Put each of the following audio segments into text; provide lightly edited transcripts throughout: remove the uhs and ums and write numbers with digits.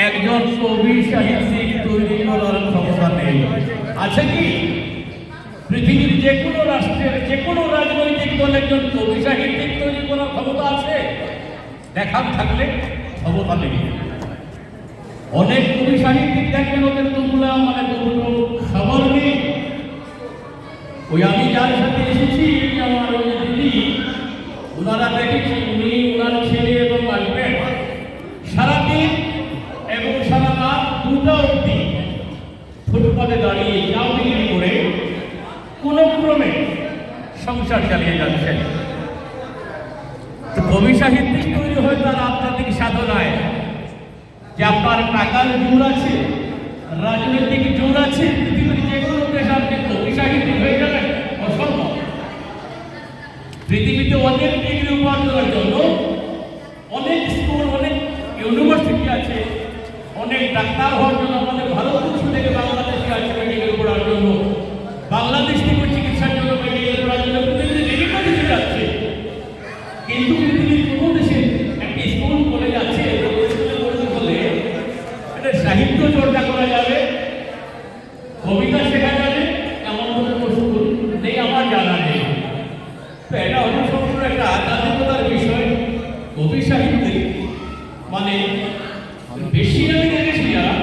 একজন কবি সাহিত্যিক তৈরি করার ক্ষমতা নেই? আছে কি? পৃথিবীর যে কোনো রাষ্ট্রের যে কোনো রাজনৈতিক দল একজন কবি সাহিত্যিক তৈরি করার ক্ষমতা আছে? দেখার থাকলে ক্ষমতা নেই। অনেক কবি সাহিত্যিক দেখবেন ওদের তোমরা মানে দুটো খবর নেই। ওই আমি যার সাথে এসেছি আমার ওই দিদি, ওনারা দেখেছি উনি ওনার ছেলে এবং আসবেন সারাদিন এবং সারা রাত 2টা অবধি ফুটপাতে দাঁড়িয়ে চাও বিক্রি করে কোনো ক্রমে সংসার চালিয়ে যাচ্ছেন। কবি সাহিত্যিক তৈরি হয় তার আধ্যাত্মিক সাধনায়, যে আপনার টাকার জোর আছে, রাজনৈতিক জোর আছে, পৃথিবীর যে কোনো দেশ আপনি কবি সাহিত্যিক হয়ে যাবেন অসম্ভব। পৃথিবীতে অনেক ডিগ্রি উপার্জনের জন্য অনেক স্কুল, অনেক ইউনিভার্সিটি আছে, অনেক ডাক্তার হওয়ার জন্য আমাদের ভারতবর্ষ থেকে বাংলাদেশে আছে মেডিকেল পড়ার জন্য, বাংলাদেশ থেকে চিকিৎসার জন্য মেডিকেল পড়ার জন্য পৃথিবীতে মেডিকেল যাচ্ছে। কিন্তু পৃথিবীর কোনো দেশে একটি স্কুল কলেজ আছে বলে এটা সাহিত্য চর্চা করা যাবে, কবিতা শেখা যাবে, এমন কোনো স্কুল নেই আমার জানা নেই। তো এটা হচ্ছে সম্পূর্ণ একটা আধ্যাত্মিকতার বিষয়। কবি সাহিত্যিক মানে বেশি আমি দেখেছি যারা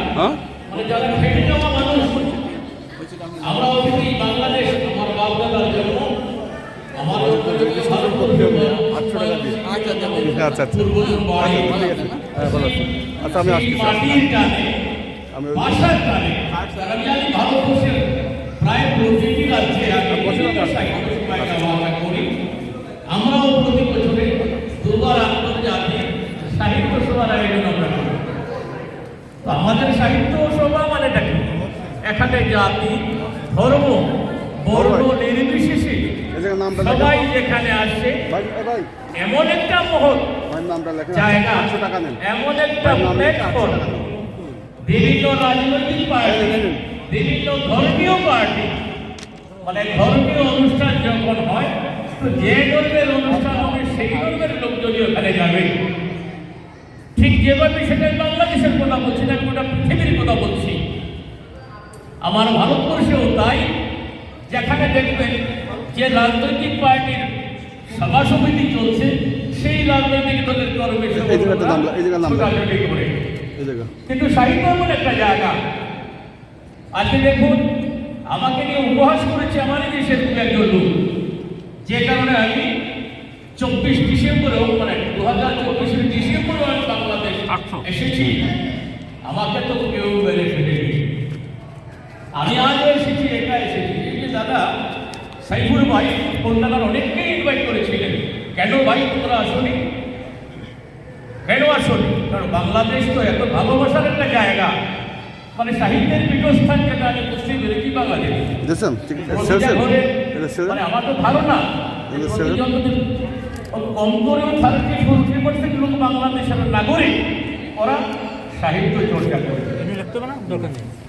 মানে যারা খেটে যাওয়া মানুষ। আমরা অতিথি বাংলাদেশ, আমার বাপ দাদার জন্য আমার মাটির টানে ভাষার টানে ভারতবর্ষের প্রায় প্রতিটি রাজ্যে করি। আমরাও প্রতি বছরে 2বার আন্তর্জাতিক সাহিত্য সভার আয়োজন আমরা করি। তো আমাদের সাহিত্য সভা মানেটা কি? এখানে জাতি, ধর্ম, বর্ণ নির্বিশেষে সবাই যেখানে আসছে এমন একটা মহৎ জায়গা, এমন একটা প্ল্যাটফর্ম, বিভিন্ন রাজনৈতিক পার্টি, বিভিন্ন ধর্মীয় পার্টি, মানে ধর্মীয় অনুষ্ঠান যখন হয় তো যে ধর্মের অনুষ্ঠান হবে সেই ধর্মের লোকজনই ওখানে যাবে। ঠিক যেভাবে সেটা বাংলাদেশের কথা বলছি না, গোটা পৃথিবীর কথা বলছি। আমার ভারতবর্ষেও তাই, যেখানে দেখবেন যে রাজনৈতিক পার্টির সভা সমিতি চলছে সেই রাজনৈতিক দলের কর্মী করে। কিন্তু সাহিত্য এমন একটা জায়গা। আজকে দেখুন আমাকে নিয়ে উপহাস করেছে আমারই দেশের একজন লোক, যে কারণে আমি 24 ডিসেম্বরেও মানে 2024 ডিসেম্বরেও আমি বাংলাদেশ এসেছি। আমাকে তো কেউ বেড়ে ফেলেনি, আমি আজও এসেছি, একা এসেছি। এই যে দাদা সাইফুল ভাই কলকাতার অনেককেই ইনভাইট করেছিলেন, কেন ভাই তোমরা আসনি? কেন আসনি? কারণ বাংলাদেশ তো এত ভালোবাসার একটা জায়গা, মানে সাহিত্যের পীঠস্থান, যেটা আমি বুঝতে পেরেছি বাংলাদেশ। মানে আমার তো ধারণা কম করেও 30-40% লোক বাংলাদেশের নাগরিক, ওরা সাহিত্য চর্চা করে।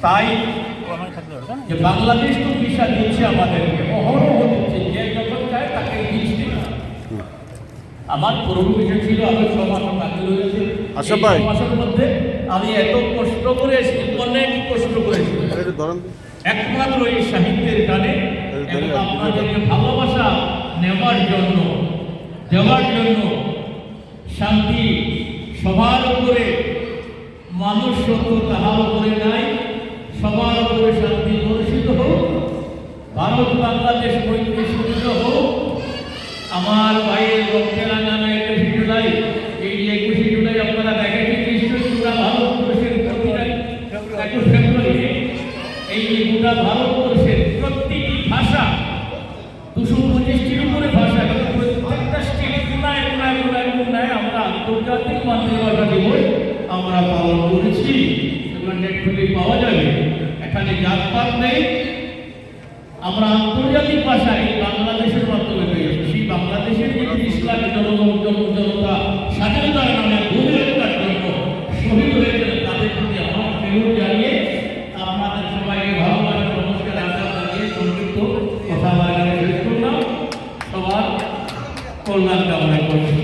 তাই যে বাংলাদেশ তো ভিসা দিচ্ছে আমাদেরকে, অহরহ দিচ্ছে, যে যখন চায় তাকে দিচ্ছে। আমার পুরনো বিষয় ছিল আমি 6 মাস বাকি রয়েছে, 6 মাসের মধ্যে আমি এত কষ্ট করে এসেছি, অনেক কষ্ট করেছি একমাত্র এই সাহিত্যের টানে এবং আপনাদেরকে ভালোবাসা নেওয়ার জন্য, দেওয়ার জন্য। শান্তি সবার উপরে, মানুষ সত্য তাহার উপরে নাই, সবার উপরে শান্তি বর্ষিত হোক, ভারত বাংলাদেশ মৈত্রী সুন্দর হোক। আমার ভাইয়ের রক্তের রাঙানো 21 জুলাই, এই 21 জুলাই আপনারা দেখেছেন নিশ্চয়ই পুরা ভারতবর্ষের প্রতিটা 21 ফেব্রুয়ারি এই গোটা ভারতবর্ষের প্রতিটি ভাষা 225টির উপরে ভাষা, প্রত্যেকটা স্টেট কোনায় কোনায় কোনায় কোনায় আমরা আন্তর্জাতিক মাতৃভাষা দিবস আমরা পালন করেছি। এগুলো নেটফ্লিক্সে পাওয়া যাবে, এখানে জাতপাত নেই। আমরা আন্তর্জাতিক ভাষায় বাংলাদেশের মাধ্যমে পেয়েছি। সেই বাংলাদেশের যে 30 লাখ জনতা স্বাধীনতার নামে ভূমিকার জন্য শহীদ হয়েছেন, তাদের প্রতি আমার প্রেম জানিয়ে আপনাদের সবাইকে ভালোবাসা নমস্কার আশীর্বাদ জানিয়ে সংক্ষিপ্ত কথা বলার শেষ করলাম। সবার কল্যাণ কামনা করছি।